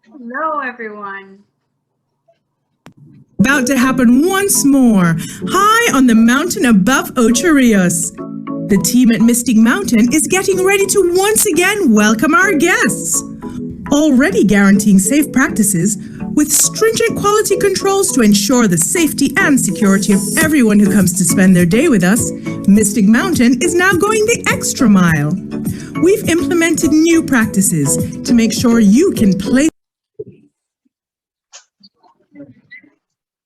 Hello, everyone. About to happen once more, high on the mountain above Ocho Rios. The team at Mystic Mountain is getting ready to once again welcome our guests. Already guaranteeing safe practices with stringent quality controls to ensure the safety and security of everyone who comes to spend their day with us, Mystic Mountain is now going the extra mile. We've implemented new practices to make sure you can play.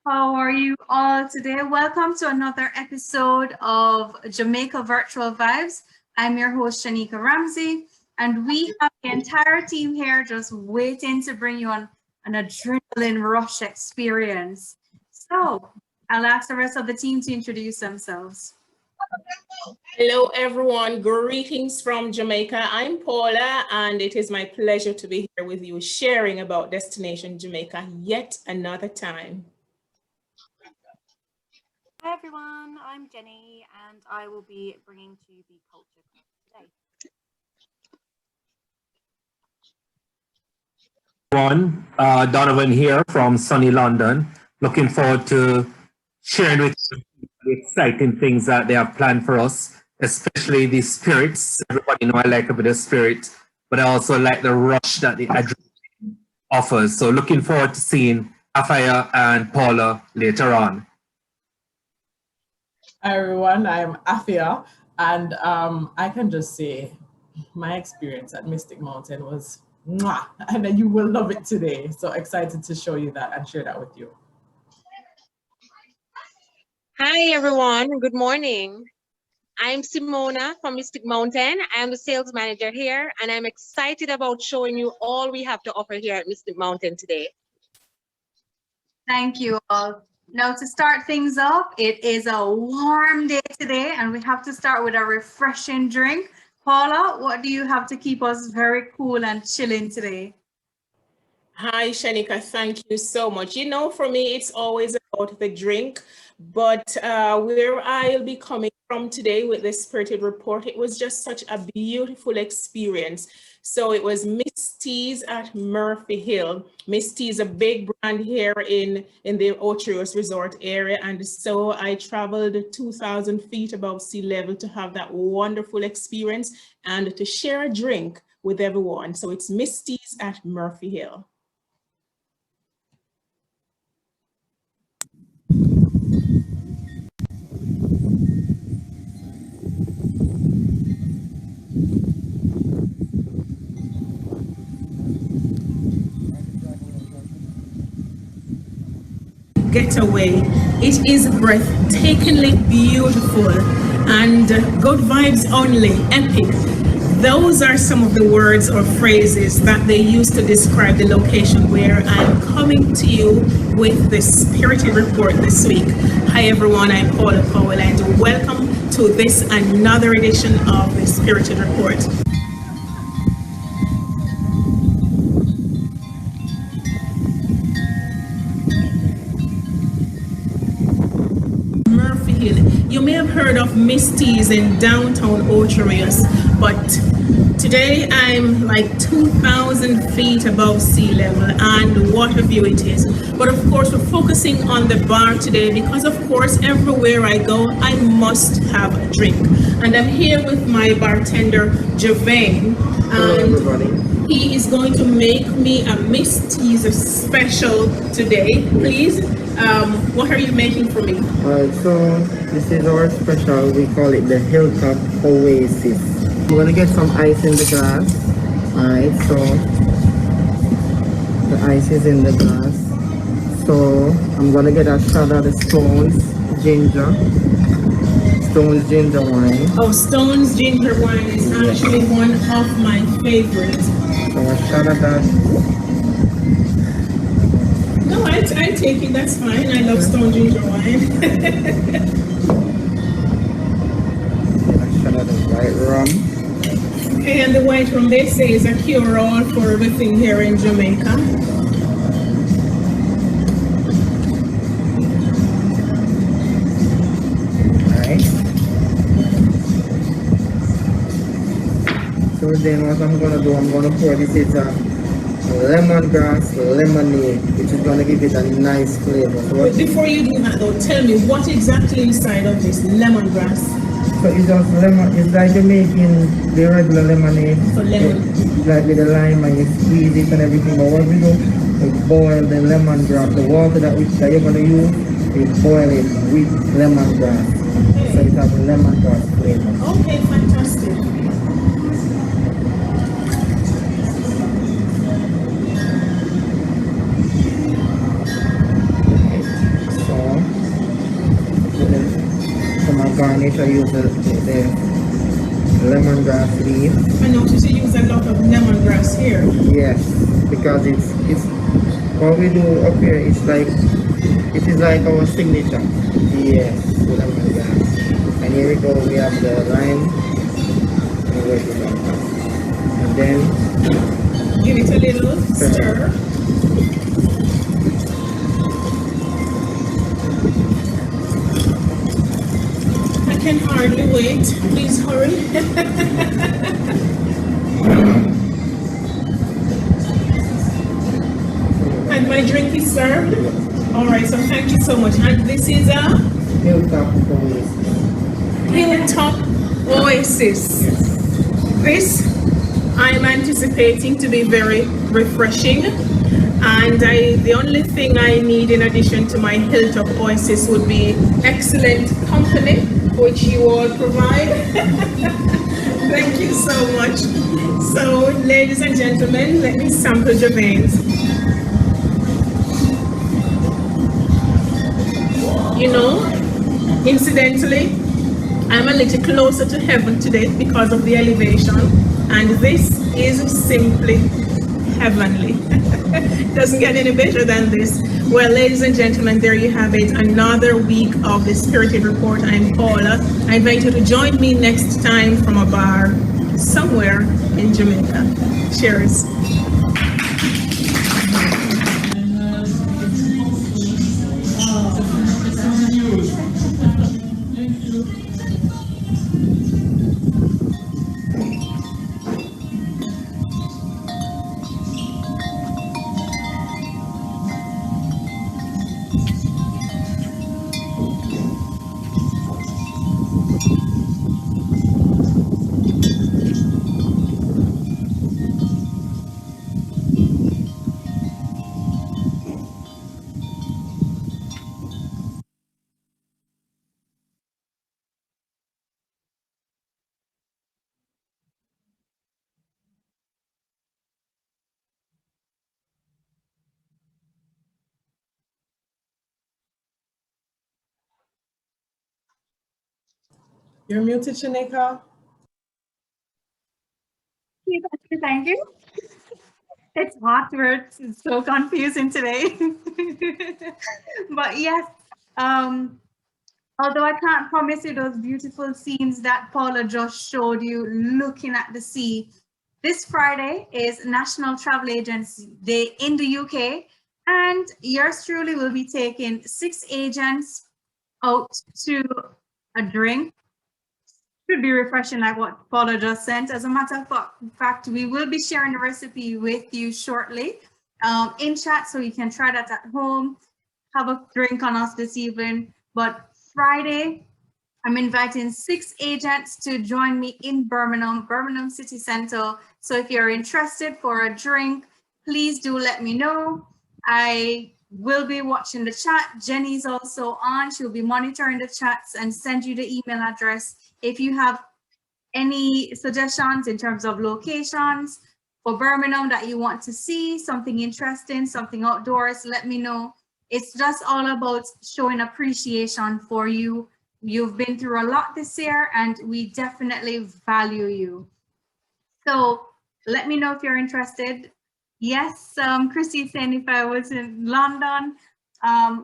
How are you all today? Welcome to another episode of Jamaica Virtual Vibes. I'm your host, Shanika Ramsey, and we have the entire team here just waiting to bring you on an adrenaline rush experience. So I'll ask the rest of the team to introduce themselves. Hello, everyone. Greetings from Jamaica. I'm Paula, and it is my pleasure to be here with you, sharing about Destination Jamaica yet another time. Hi everyone, I'm Jenny and I will be bringing to you the culture today. Everyone, Donovan here from sunny London. Looking forward to sharing with you the exciting things that they have planned for us, especially the spirits. Everybody know I like a bit of spirit, but I also like the rush that the adrenaline offers. So looking forward to seeing Afaya and Paula later on. Hi everyone, I'm Afia, and I can just say my experience at Mystic Mountain was mwah, and you will love it today. So excited to show you that and share that with you. Hi everyone, good morning. I'm Simona from Mystic Mountain. I'm the sales manager here, and I'm excited about showing you all we have to offer here at Mystic Mountain today. Thank you all. Now, to start things off, it is a warm day today, and we have to start with a refreshing drink. Paula, what do you have to keep us very cool and chilling today? Hi, Shanika. Thank you so much. You know, for me, it's always about the drink, but where I'll be coming from today with the Spirited Report, it was just such a beautiful experience. So it was Miss T's at Murphy Hill. Miss T is a big brand here in the Ocho Rios Resort area. And so I traveled 2,000 feet above sea level to have that wonderful experience and to share a drink with everyone. So it's Miss T's at Murphy Hill. Getaway. It is breathtakingly beautiful and good vibes only, epic. Those are some of the words or phrases that they use to describe the location where I'm coming to you with the Spirited Report this week. Hi everyone, I'm Paula Powell and welcome to this another edition of the Spirited Report. You may have heard of Miss T's in downtown Ocho Rios, but today I'm like 2,000 feet above sea level, and what a view it is. But of course, we're focusing on the bar today because of course, everywhere I go, I must have a drink. And I'm here with my bartender, Javain. And he is going to make me a Miss T's special today. Please, what are you making for me? Alright, so this is our special. We call it the Hilltop Oasis. I'm gonna get some ice in the glass. Alright, so the ice is in the glass. So I'm gonna get a shot of the Stones ginger wine. Oh, Stones ginger wine is actually one of my favorites. So a shot of that. No, I take it, that's fine. I love Stone ginger wine. A shot of the white rum. Okay, and the white rum, they say, is a cure-all for everything here in Jamaica. So then what I'm gonna do, I'm gonna pour this is lemongrass lemonade, which is gonna give it a nice flavor. So But before you do that though, tell me what exactly inside of this lemongrass? so it's just lemon, it's like you're making the regular lemonade. So lemon. Like with the lime and you squeeze it and everything. But what we do, we boil the lemongrass, the water that you're gonna use, we boil it with lemongrass. Okay. So it has a lemongrass flavor. Okay, fantastic. For my garnish, I use the lemongrass leaf. I notice you use a lot of lemongrass here. Yes, because it's what we do up here. It is like our signature. Yes, lemongrass. And here we go. We have the lime. And then Give it a little stir. I can hardly wait. Please hurry. And my drink is served. All right, so thank you so much. And this is a hilltop oasis. hilltop oasis. This I'm anticipating to be very refreshing. And the only thing I need in addition to my hilltop oasis would be excellent company, which you all provide. Thank you so much. So, ladies and gentlemen, let me sample your veins. You know, incidentally, I'm a little closer to heaven today because of the elevation, and this is simply heavenly. Doesn't get any better than this. Well, ladies and gentlemen, there you have it. Another week of the Spirited Report. I'm Paula. I invite you to join me next time from a bar somewhere in Jamaica. Cheers. You're muted, Shanika. Thank you. It's hot. It's so confusing today. But yes, although I can't promise you those beautiful scenes that Paula just showed you looking at the sea, this Friday is National Travel Agents Day in the UK, and yours truly will be taking 6 agents out to a drink. Should be refreshing like what Paula just sent. As a matter of fact, we will be sharing the recipe with you shortly in chat, so you can try that at home, have a drink on us this evening. But Friday, I'm inviting 6 agents to join me in Birmingham City Centre. So if you're interested for a drink, please do let me know. I will be watching the chat. Jenny's also on. She'll be monitoring the chats and send you the email address. If you have any suggestions in terms of locations for Birmingham that you want to see, something interesting, something outdoors, let me know. It's just all about showing appreciation for you. You've been through a lot this year and we definitely value you. So let me know if you're interested. Yes, Christy is saying if I was in London,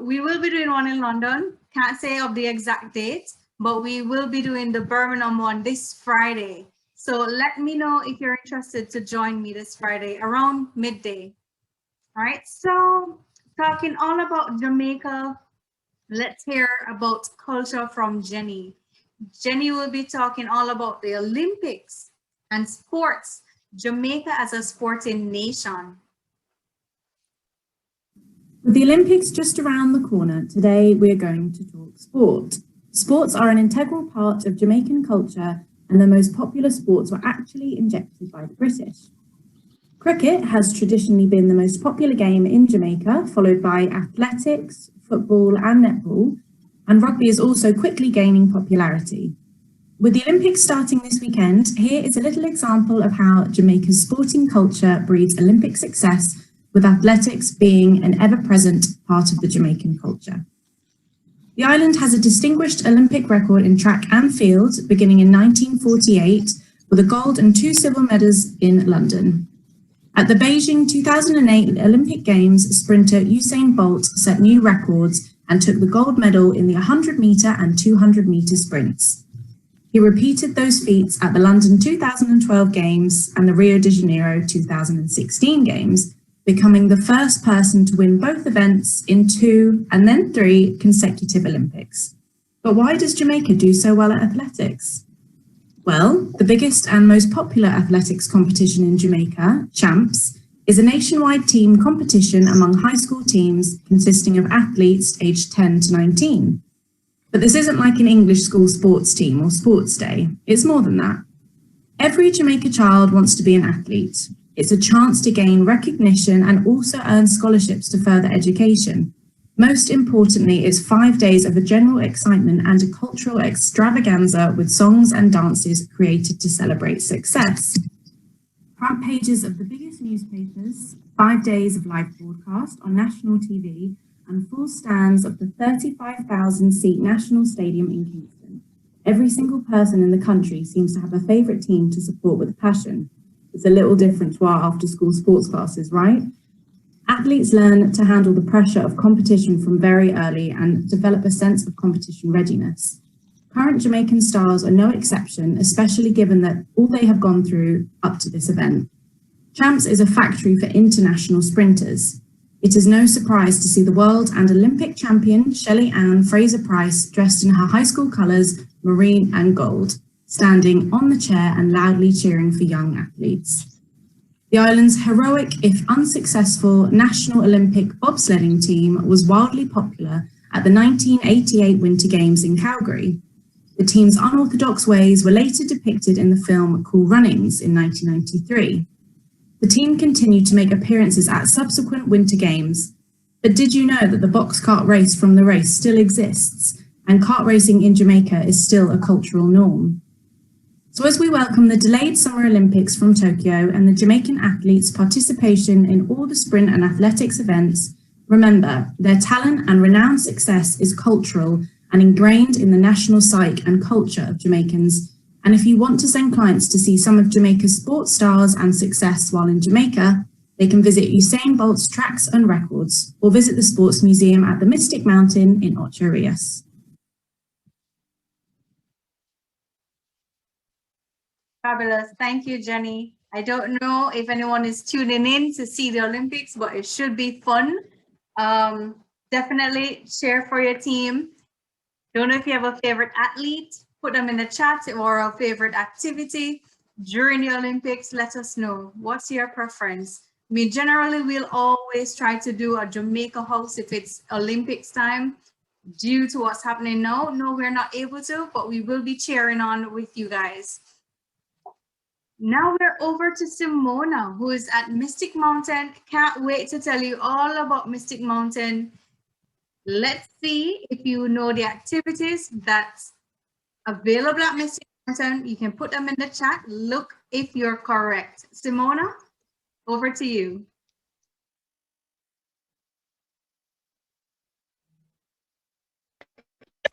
we will be doing one in London. Can't say of the exact date, but we will be doing the Birmingham one this Friday. So let me know if you're interested to join me this Friday around midday. All right, so talking all about Jamaica, let's hear about culture from Jenny. Jenny will be talking all about the Olympics And sports, Jamaica as a sporting nation. With the Olympics just around the corner, today we're going to talk sport. Sports are an integral part of Jamaican culture, and the most popular sports were actually injected by the British. Cricket has traditionally been the most popular game in Jamaica, followed by athletics, football and netball, and rugby is also quickly gaining popularity. With the Olympics starting this weekend, here is a little example of how Jamaica's sporting culture breeds Olympic success, with athletics being an ever-present part of the Jamaican culture. The island has a distinguished Olympic record in track and field, beginning in 1948, with a gold and 2 silver medals in London. At the Beijing 2008 Olympic Games, sprinter Usain Bolt set new records and took the gold medal in the 100-metre and 200-metre sprints. He repeated those feats at the London 2012 Games and the Rio de Janeiro 2016 Games, becoming the first person to win both events in 2 and then 3 consecutive Olympics. But why does Jamaica do so well at athletics? Well, the biggest and most popular athletics competition in Jamaica, Champs, is a nationwide team competition among high school teams consisting of athletes aged 10 to 19. But this isn't like an English school sports team or sports day. It's more than that. Every Jamaica child wants to be an athlete. It's a chance to gain recognition and also earn scholarships to further education. Most importantly, it's 5 days of a general excitement and a cultural extravaganza with songs and dances created to celebrate success. Front pages of the biggest newspapers, 5 days of live broadcast on national TV, and full stands of the 35,000-seat National Stadium in Kingston. Every single person in the country seems to have a favourite team to support with passion. It's a little different to our after-school sports classes, right? Athletes learn to handle the pressure of competition from very early and develop a sense of competition readiness. Current Jamaican stars are no exception, especially given that all they have gone through up to this event. Champs is a factory for international sprinters. It is no surprise to see the world and Olympic champion Shelley Ann Fraser-Price dressed in her high school colours, maroon and gold, standing on the chair and loudly cheering for young athletes. The island's heroic, if unsuccessful, National Olympic Bobsledding team was wildly popular at the 1988 Winter Games in Calgary. The team's unorthodox ways were later depicted in the film Cool Runnings in 1993. The team continued to make appearances at subsequent Winter Games. But did you know that the box cart race from the race still exists, and kart racing in Jamaica is still a cultural norm? So as we welcome the delayed Summer Olympics from Tokyo and the Jamaican athletes' participation in all the sprint and athletics events, remember, their talent and renowned success is cultural and ingrained in the national psyche and culture of Jamaicans. And if you want to send clients to see some of Jamaica's sports stars and success while in Jamaica, they can visit Usain Bolt's tracks and records, or visit the Sports Museum at the Mystic Mountain in Ocho Rios. Fabulous. Thank you, Jenny. I don't know if anyone is tuning in to see the Olympics, but it should be fun. Definitely cheer for your team. Don't know if you have a favorite athlete, put them in the chat, or a favorite activity during the Olympics. Let us know. What's your preference? I mean, generally, we'll always try to do a Jamaica house if it's Olympics time. Due to what's happening now, no, we're not able to, but we will be cheering on with you guys. Now we're over to Simona, who is at Mystic Mountain. Can't wait to tell you all about Mystic Mountain. Let's see if you know the activities that's available at Mystic Mountain. You can put them in the chat. Look if you're correct. Simona, over to you.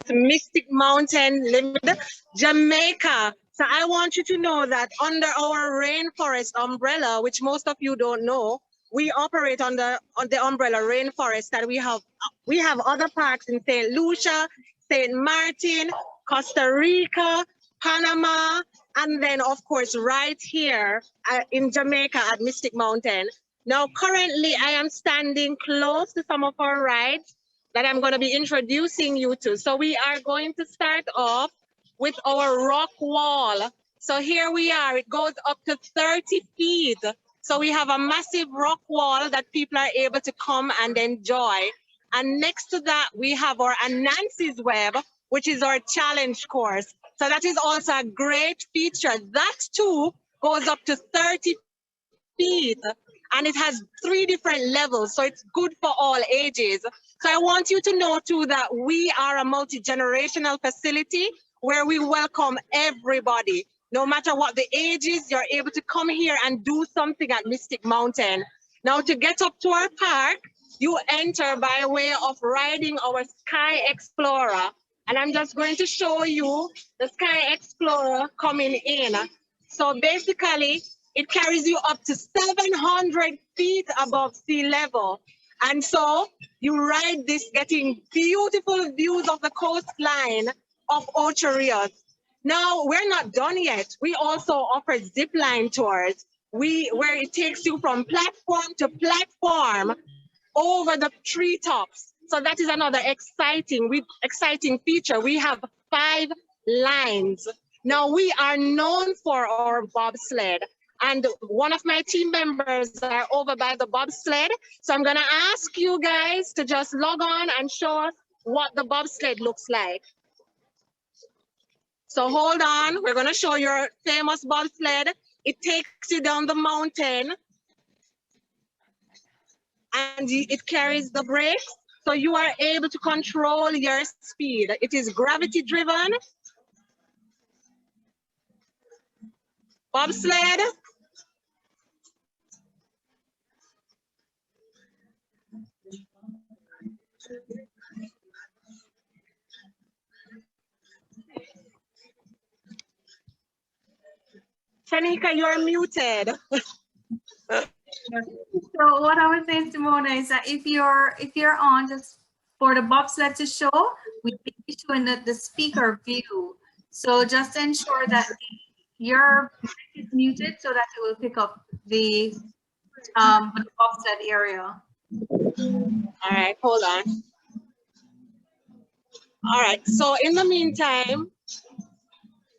Mystic Mountain Limited, Jamaica. So I want you to know that under our rainforest umbrella, which most of you don't know, we operate on the umbrella rainforest that we have. We have other parks in St. Lucia, St. Martin, Costa Rica, Panama, and then of course right here in Jamaica at Mystic Mountain. Now currently I am standing close to some of our rides that I'm going to be introducing you to. So we are going to start off with our rock wall. So here we are, it goes up to 30 feet. So we have a massive rock wall that people are able to come and enjoy. And next to that, we have our Anancy's Web, which is our challenge course. So that is also a great feature. That too goes up to 30 feet and it has 3 different levels. So it's good for all ages. So I want you to know too that we are a multi-generational facility where we welcome everybody. No matter what the age is, you're able to come here and do something at Mystic Mountain. Now to get up to our park, you enter by way of riding our Sky Explorer. And I'm just going to show you the Sky Explorer coming in. So basically, it carries you up to 700 feet above sea level. And so you ride this, getting beautiful views of the coastline of Ocho Rios. Now, we're not done yet. We also offer zipline tours, where it takes you from platform to platform over the treetops. So that is another exciting feature. We have 5 lines. Now, we are known for our bobsled. And one of my team members are over by the bobsled. So I'm gonna ask you guys to just log on and show us what the bobsled looks like. So hold on, we're gonna show your famous bobsled. It takes you down the mountain and it carries the brakes. So you are able to control your speed. It is gravity driven. Bobsled. Shanika, you're muted. So what I was saying, Simona, is that if you're on, just for the bobsled to show, we will be showing the speaker view. So just ensure that your mic is muted so that it will pick up the bobsled area. All right, hold on. All right, so in the meantime,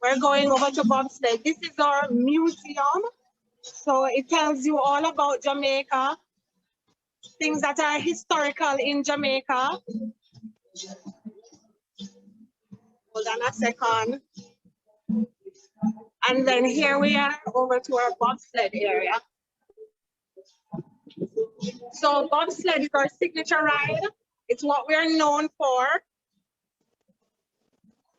we're going over to bobsled. This is our museum. So it tells you all about Jamaica, things that are historical in Jamaica. Hold on a second. And then here we are over to our bobsled area. So bobsled is our signature ride. It's what we are known for.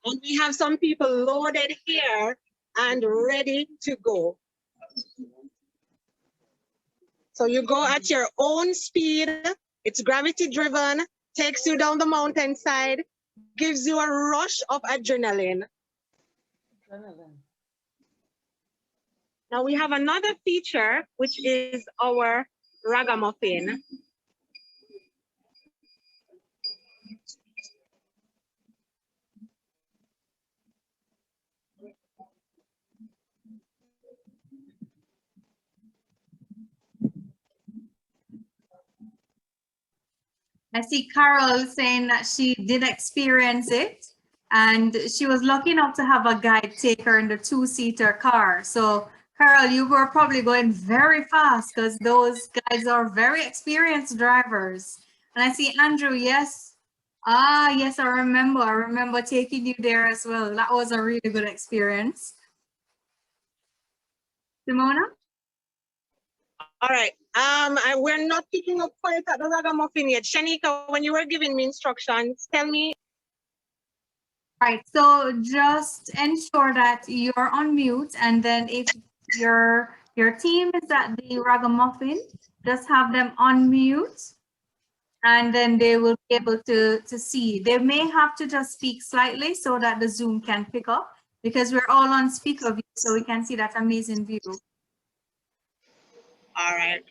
And we have some people loaded here and ready to go. So you go at your own speed. It's gravity driven, takes you down the mountainside, gives you a rush of adrenaline. Now we have another feature, which is our ragamuffin. I see Carol saying that she did experience it and she was lucky enough to have a guide take her in the 2-seater car. So Carol, you were probably going very fast because those guys are very experienced drivers. And I see Andrew, yes. Ah, yes, I remember taking you there as well. That was a really good experience. Simona? All right. We're not picking up quite at the ragamuffin yet. Shanika, when you were giving me instructions, tell me. Right. So just ensure that you're on mute, and then if your team is at the ragamuffin, just have them on mute, and then they will be able to see. They may have to just speak slightly so that the Zoom can pick up, because we're all on speaker view, so we can see that amazing view. All right.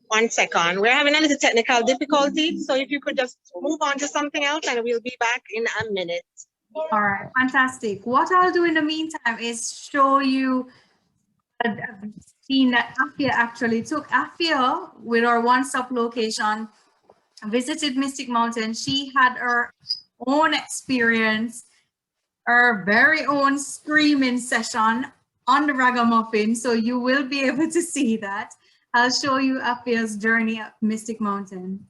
1 second. We're having a little technical difficulty. So if you could just move on to something else and we'll be back in a minute. All right, fantastic. What I'll do in the meantime is show you a scene that Afia actually took. Afia, with our one-stop location, visited Mystic Mountain. She had her own experience our very own screaming session on the ragamuffin, so you will be able to see that. I'll show you Afia's journey up Mystic Mountain.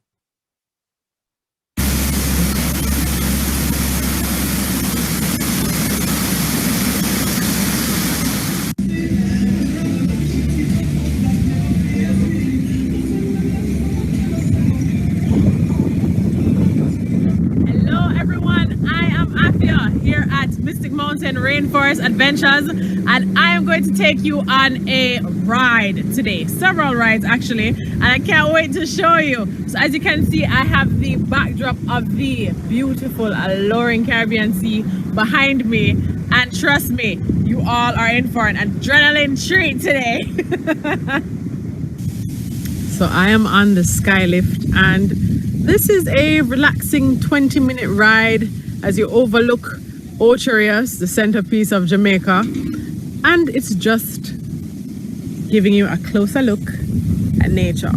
Hello everyone, I am Afia here at Mystic Mountain Rainforest Adventures, and I am going to take you on a ride today, several rides actually, and I can't wait to show you. So as you can see, I have the backdrop of the beautiful alluring Caribbean Sea behind me, and trust me, you all are in for an adrenaline treat today. So I am on the Skylift, and this is a relaxing 20-minute ride as you overlook Ocherius, the centerpiece of Jamaica, and it's just giving you a closer look at nature.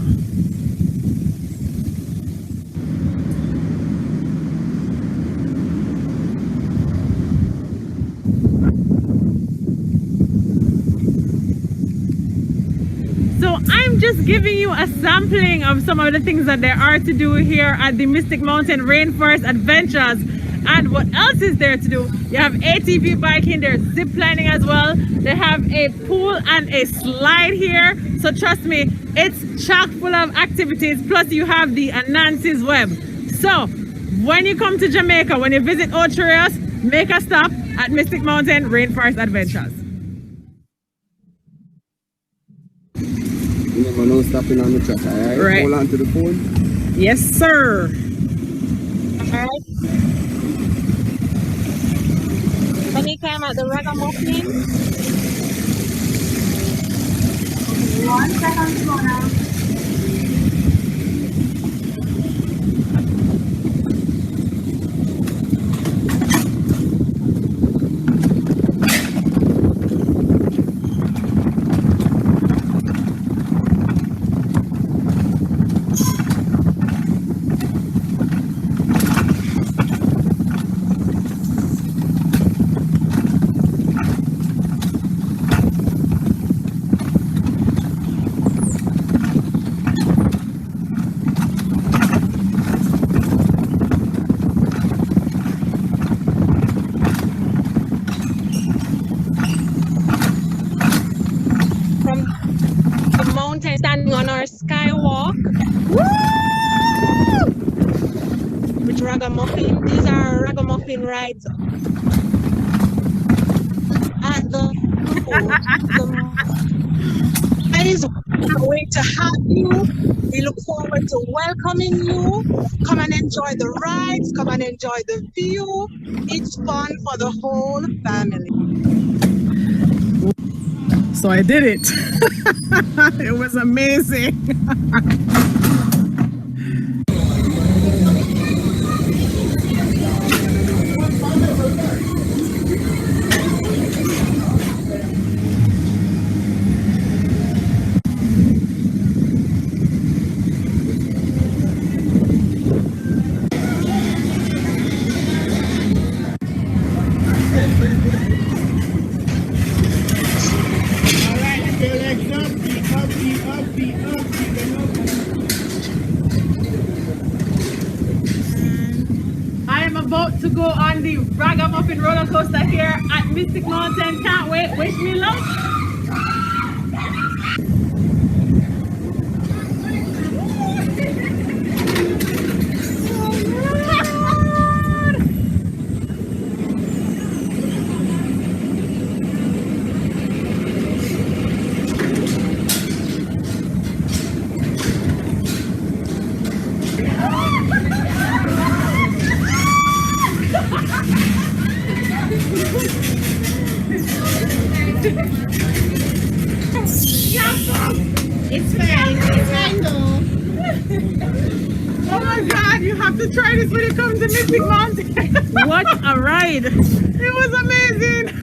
So I'm just giving you a sampling of some of the things that there are to do here at the Mystic Mountain Rainforest Adventures. And what else is there to do? You have ATV biking, there's zip lining as well. They have a pool and a slide here. So trust me, it's chock full of activities. Plus you have the Anancy's web. So when you come to Jamaica, when you visit Ocherius, make a stop at Mystic Mountain Rainforest Adventures. Remember, no stopping on the track, alright? Right. Hold on to the phone. Yes, sir. Anytime at the ragamuffin. 1 second, Simona. Standing on our skywalk with ragamuffin. These are ragamuffin rides at the guys, we're wait to have you. We look forward to welcoming you. Come and enjoy the rides, come and enjoy the view. It's fun for the whole family. So I did it. It was amazing. About to go on the ragamuffin roller coaster here at Mystic Mountain. Can't wait. Wish me luck. It's fine though. Oh my God, you have to try this when you come to Mystic Mountain. What a ride. It was amazing.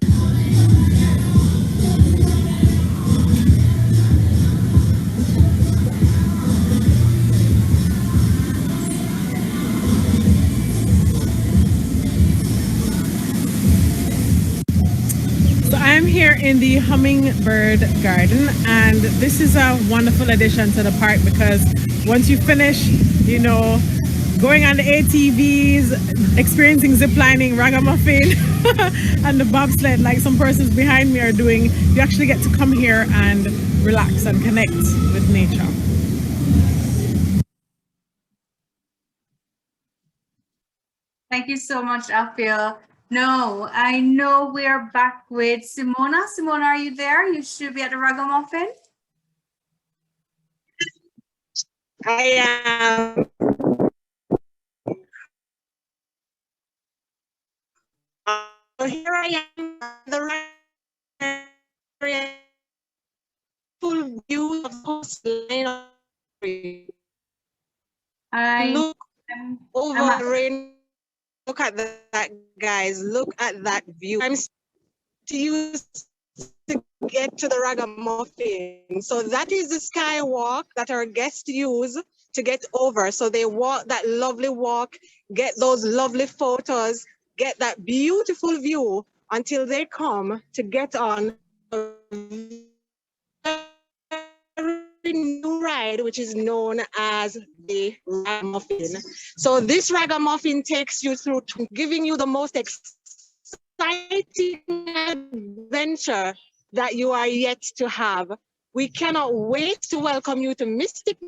I'm here in the Hummingbird Garden, and this is a wonderful addition to the park because once you finish, you know, going on the ATVs, experiencing ziplining, ragamuffin, and the bobsled like some persons behind me are doing, you actually get to come here and relax and connect with nature. Thank you so much, Afia. No, I know we're back with Simona. Simona, are you there? You should be at the ragamuffin. I am. Here I am, the full view of the coastline. Look over the rain. Look at that, guys. Look at that view. I'm to use to get to the ragamuffin. So that is the skywalk that our guests use to get over. So they walk that lovely walk, get those lovely photos, get that beautiful view until they come to get on a new ride, which is known as the ragamuffin. So this ragamuffin takes you through, giving you the most exciting adventure that you are yet to have. We cannot wait to welcome you to Mystic.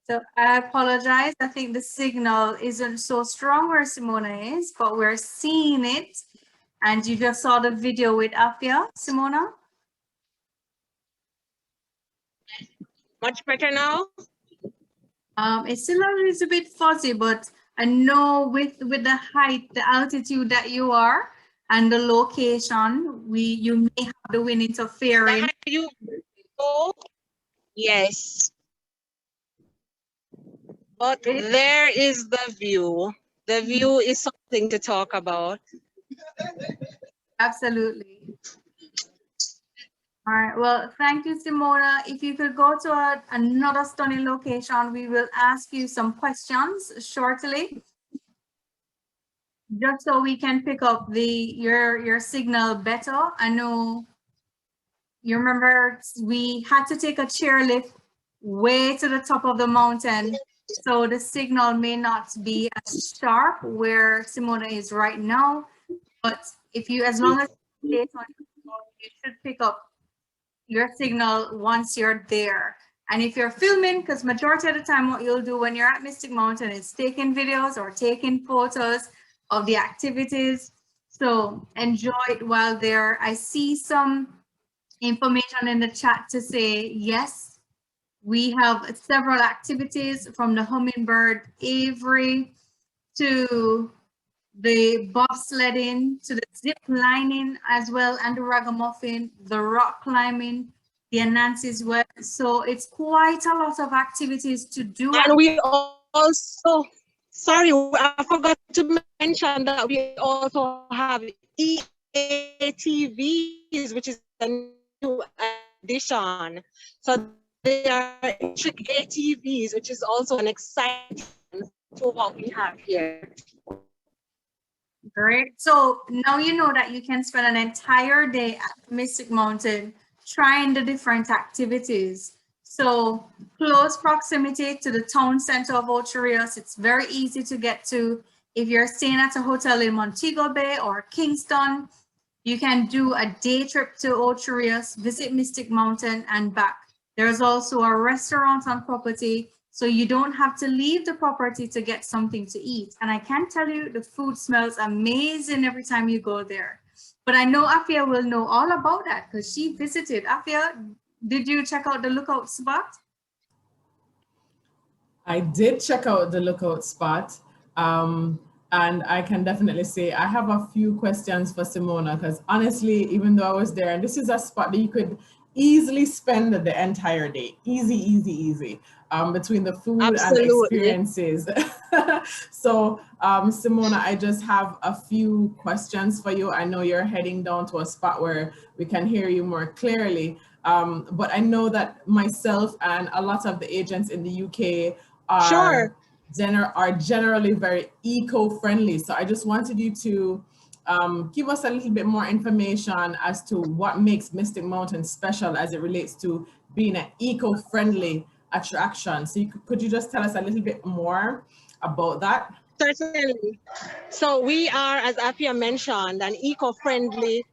So I apologize. I think the signal isn't so strong where Simona is, but we're seeing it. And you just saw the video with Afia, Simona? Much better now? It's still a little bit fuzzy, but I know with the height, the altitude that you are and the location, you may have the wind interfering. Yes. But there is the view. The view is something to talk about. Absolutely. All right, well, thank you, Simona. If you could go to another stunning location, we will ask you some questions shortly, just so we can pick up your signal better. I know you remember we had to take a chairlift way to the top of the mountain, so the signal may not be as sharp where Simona is right now. But if you, as long as you should pick up your signal once you're there. And if you're filming, because majority of the time what you'll do when you're at Mystic Mountain is taking videos or taking photos of the activities. So enjoy it while there. I see some information in the chat to say, yes, we have several activities from the Hummingbird Avery to the bobsledding, to the zip lining as well, and the ragamuffin, the rock climbing, the Anancy as well. So it's quite a lot of activities to do. And we also, sorry, I forgot to mention that we also have EATVs, which is a new addition. So they are electric ATVs, which is also an exciting to what we have here. Great. So now you know that you can spend an entire day at Mystic Mountain trying the different activities. So close proximity to the town center of Ocho Rios. It's very easy to get to. If you're staying at a hotel in Montego Bay or Kingston, you can do a day trip to Ocho Rios, visit Mystic Mountain and back. There's also a restaurant on property, so you don't have to leave the property to get something to eat. And I can tell you the food smells amazing every time you go there. But I know Afia will know all about that because she visited. Afia, did you check out the lookout spot? I did check out the lookout spot. And I can definitely say I have a few questions for Simona, because honestly, even though I was there, and this is a spot that you could easily spend the entire day. Easy. Between the food Absolutely. and experiences. So Simona, I just have a few questions for you. I know you're heading down to a spot where we can hear you more clearly. But I know that myself and a lot of the agents in the UK are are generally very eco-friendly. So I just wanted you to give us a little bit more information as to what makes Mystic Mountain special as it relates to being an eco-friendly attraction. So could you just tell us a little bit more about that? Certainly. So we are, as Afia mentioned, an eco-friendly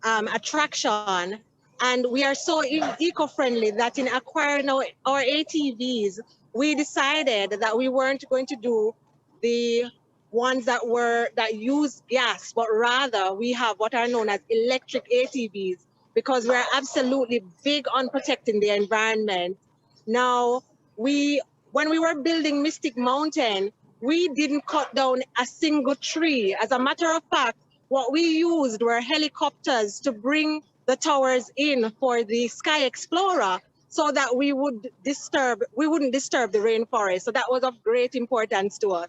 attraction. And we are so eco-friendly that in acquiring our ATVs, we decided that we weren't going to do the ones that use gas, but rather we have what are known as electric ATVs, because we're absolutely big on protecting the environment. Now, when we were building Mystic Mountain, we didn't cut down a single tree. As a matter of fact, what we used were helicopters to bring the towers in for the Sky Explorer so that we wouldn't disturb the rainforest. So that was of great importance to us.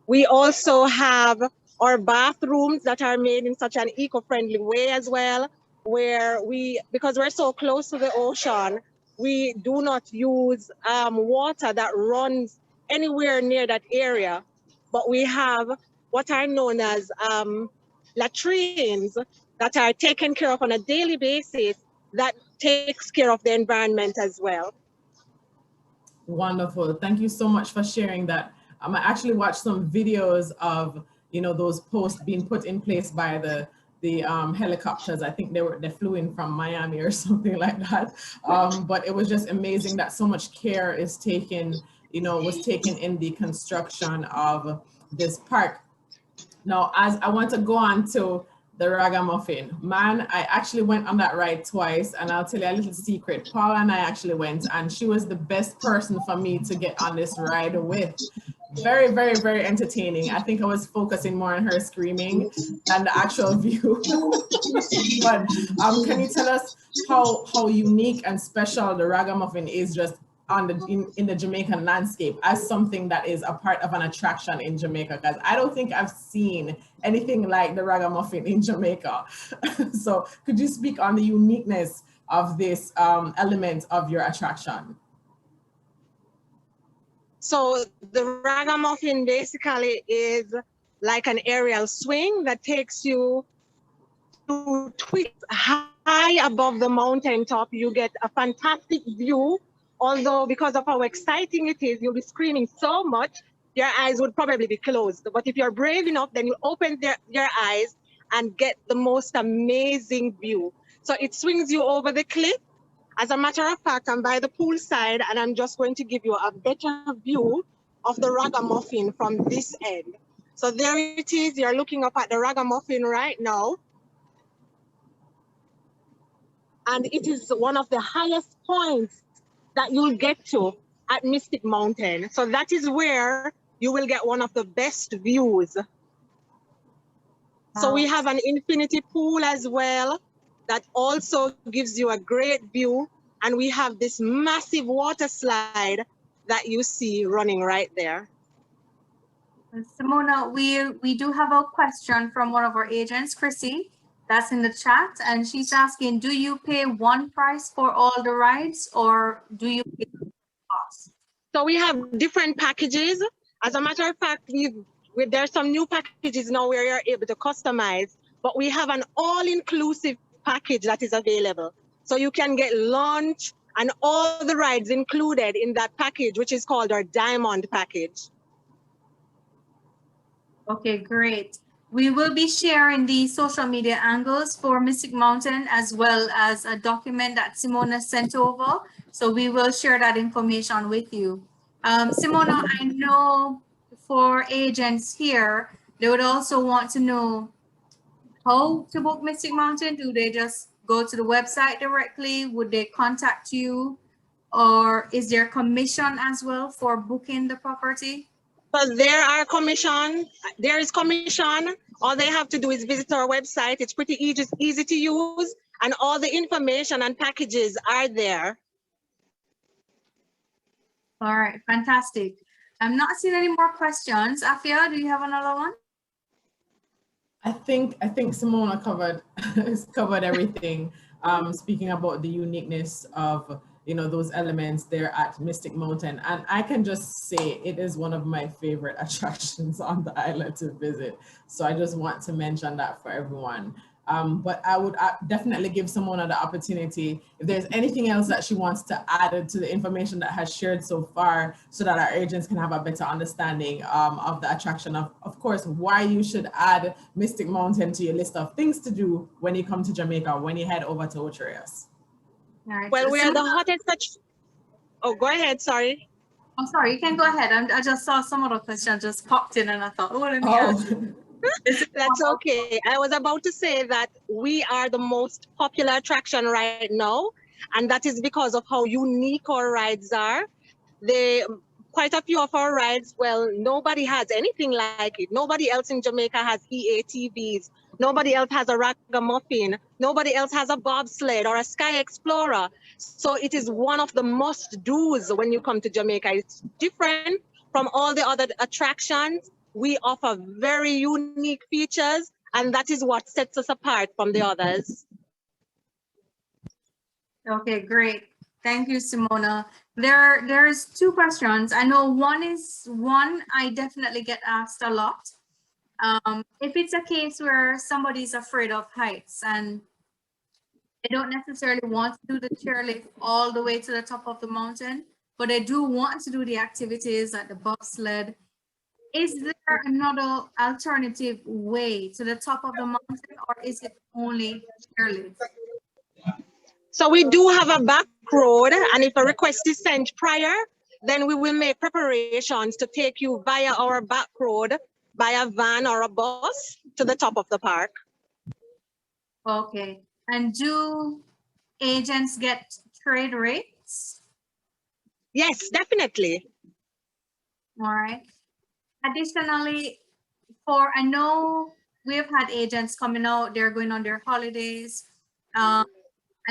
We also have our bathrooms that are made in such an eco-friendly way as well, where because we're so close to the ocean, we do not use water that runs anywhere near that area, but we have what are known as latrines that are taken care of on a daily basis that takes care of the environment as well. Wonderful. Thank you so much for sharing that. I actually watched some videos of, those posts being put in place by the helicopters. I think they flew in from Miami or something like that. But it was just amazing that so much care is taken, was taken in the construction of this park. Now, as I want to go on to the Ragamuffin, man, I actually went on that ride twice, and I'll tell you a little secret. Paula and I actually went, and she was the best person for me to get on this ride with. Very, very, very entertaining. I think I was focusing more on her screaming than the actual view. But can you tell us how unique and special the Ragamuffin is just in the Jamaican landscape as something that is a part of an attraction in Jamaica? Because I don't think I've seen anything like the Ragamuffin in Jamaica. So could you speak on the uniqueness of this element of your attraction? So the Ragamuffin basically is like an aerial swing that takes you to twist high above the mountaintop. You get a fantastic view, although because of how exciting it is, you'll be screaming so much, your eyes would probably be closed. But if you're brave enough, then you open your eyes and get the most amazing view. So it swings you over the cliff. As a matter of fact, I'm by the poolside, and I'm just going to give you a better view of the Ragamuffin from this end. So there it is. You're looking up at the Ragamuffin right now. And it is one of the highest points that you'll get to at Mystic Mountain. So that is where you will get one of the best views. So we have an infinity pool as well that also gives you a great view. And we have this massive water slide that you see running right there. Simona, we do have a question from one of our agents, Chrissy, that's in the chat. And she's asking, do you pay one price for all the rides, or do you pay cost? So we have different packages. As a matter of fact, there's some new packages now where you're able to customize, but we have an all-inclusive package that is available. So you can get lunch and all the rides included in that package, which is called our Diamond package. Okay, great. We will be sharing the social media angles for Mystic Mountain, as well as a document that Simona sent over. So we will share that information with you. Simona, I know for agents here, they would also want to know how to book Mystic Mountain. Do they just go to the website directly? Would they contact you? Or is there commission as well for booking the property? But there is commission. All they have to do is visit our website. It's pretty easy to use, and all the information and packages are there. All right, fantastic. I'm not seeing any more questions. Afia, do you have another one? I think Simona covered everything. Speaking about the uniqueness of you know, those elements there at Mystic Mountain. And I can just say it is one of my favorite attractions on the island to visit. So I just want to mention that for everyone. But I would definitely give Simona the opportunity, if there's anything else that she wants to add to the information that has shared so far, so that our agents can have a better understanding of the attraction of course, why you should add Mystic Mountain to your list of things to do when you come to Jamaica, when you head over to Ocho Rios. Right. Well, we are the hottest. Oh, go ahead. Sorry. I'm sorry, you can go ahead. I just saw some other question just popped in and I thought, oh, let me ask. That's okay. I was about to say that we are the most popular attraction right now, and that is because of how unique our rides are. Quite a few of our rides, well, nobody has anything like it. Nobody else in Jamaica has EATVs. Nobody else has a ragamuffin. Nobody else has a bobsled or a sky explorer. So it is one of the must-dos when you come to Jamaica. It's different from all the other attractions. We offer very unique features, and that is what sets us apart from the others. Okay, great. Thank you, Simona. There's two questions. I know one I definitely get asked a lot. If it's a case where somebody's afraid of heights and they don't necessarily want to do the chairlift all the way to the top of the mountain, but they do want to do the activities like the bobsled, is there another alternative way to the top of the mountain, or is it only chairlift? So we do have a back road, and if a request is sent prior, then we will make preparations to take you via our back road, by a van or a bus, to the top of the park. Okay, and do agents get trade rates? Yes, definitely. All right. Additionally, I know we've had agents coming out, they're going on their holidays, and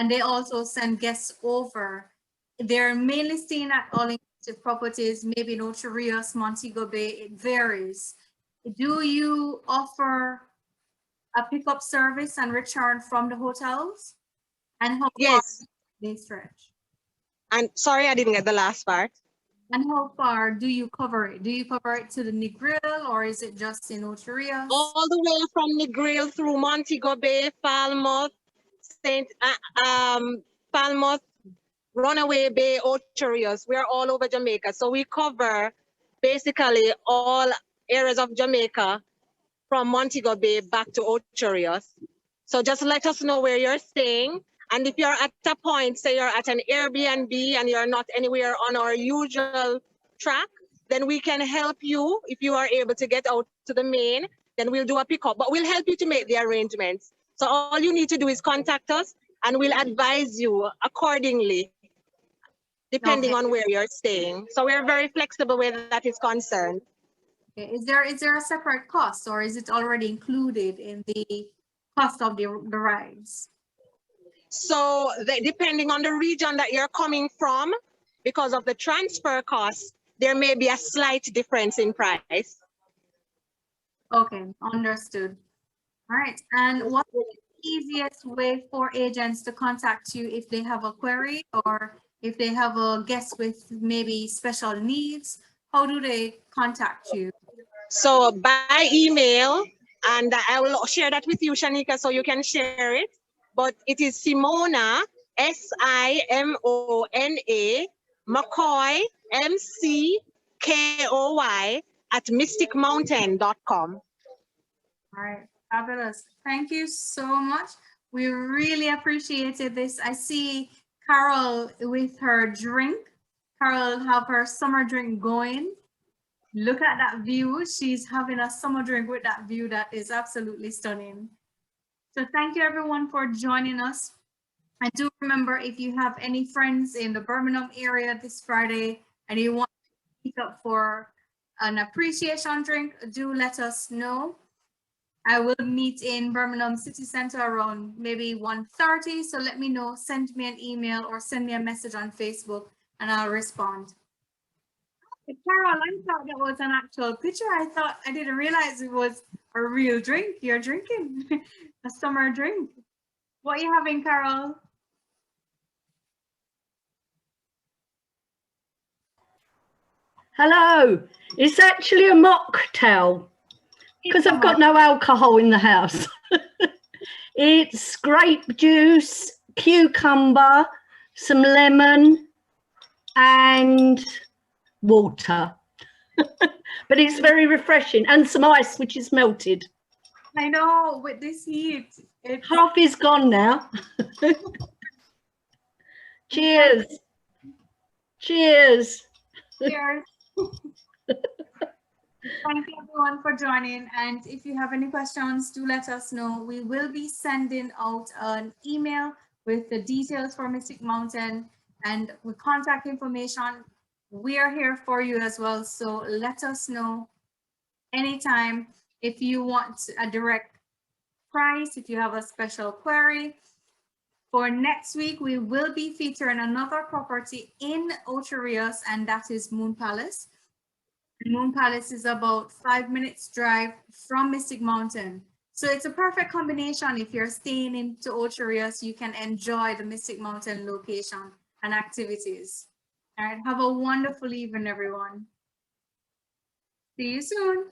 they also send guests over. They're mainly staying at all-inclusive properties, maybe in Ocho Rios, Montego Bay, it varies. Do you offer a pickup service and return from the hotels? And how far they stretch? And sorry, I didn't get the last part. And how far do you cover it? Do you cover it to the Negril, or is it just in Ocho Rios? All the way from Negril through Montego Bay, Falmouth, Falmouth, Runaway Bay, Ocho Rios. We're all over Jamaica. So we cover basically all areas of Jamaica from Montego Bay back to Ocho Rios. So just let us know where you're staying. And if you're at a point, say you're at an Airbnb and you're not anywhere on our usual track, then we can help you. If you are able to get out to the main, then we'll do a pickup, but we'll help you to make the arrangements. So all you need to do is contact us and we'll advise you accordingly, depending on where you're staying. So we're very flexible where that is concerned. Okay. Is there a separate cost, or is it already included in the cost of the rides? So depending on the region that you're coming from, because of the transfer costs, there may be a slight difference in price. Okay, understood. All right, and what's the easiest way for agents to contact you if they have a query, or if they have a guest with maybe special needs? How do they contact you? So by email, and I will share that with you, Shanika, so you can share it. But it is Simona, S-I-M-O-N-A, McCoy, M-C-K-O-Y, at mysticmountain.com. All right, fabulous. Thank you so much. We really appreciated this. I see Carol with her drink. Carol have her summer drink going. Look at that view. She's having a summer drink with that view. That is absolutely stunning. So thank you everyone for joining us. And do remember, if you have any friends in the Birmingham area this Friday and you want to pick up for an appreciation drink, do let us know. I will meet in Birmingham City Center around maybe 1:30. So let me know, send me an email or send me a message on Facebook and I'll respond. Carol, I thought that was an actual picture. I didn't realize it was a real drink. You're drinking a summer drink. What are you having, Carol? Hello. It's actually a mocktail because I've got no alcohol in the house. It's grape juice, cucumber, some lemon and water. But it's very refreshing, and some ice which is melted. I know, with this heat. Half is gone now. Cheers. Cheers. Cheers. Thank you everyone for joining, and if you have any questions, do let us know. We will be sending out an email with the details for Mystic Mountain and with contact information. We are here for you as well, so let us know anytime if you want a direct price, if you have a special query. For next week, we will be featuring another property in Ocho Rios, and that is Moon Palace. Moon Palace is about 5 minutes drive from Mystic Mountain. So it's a perfect combination. If you're staying in Ocho Rios, you can enjoy the Mystic Mountain location and activities. All right, have a wonderful evening, everyone. See you soon.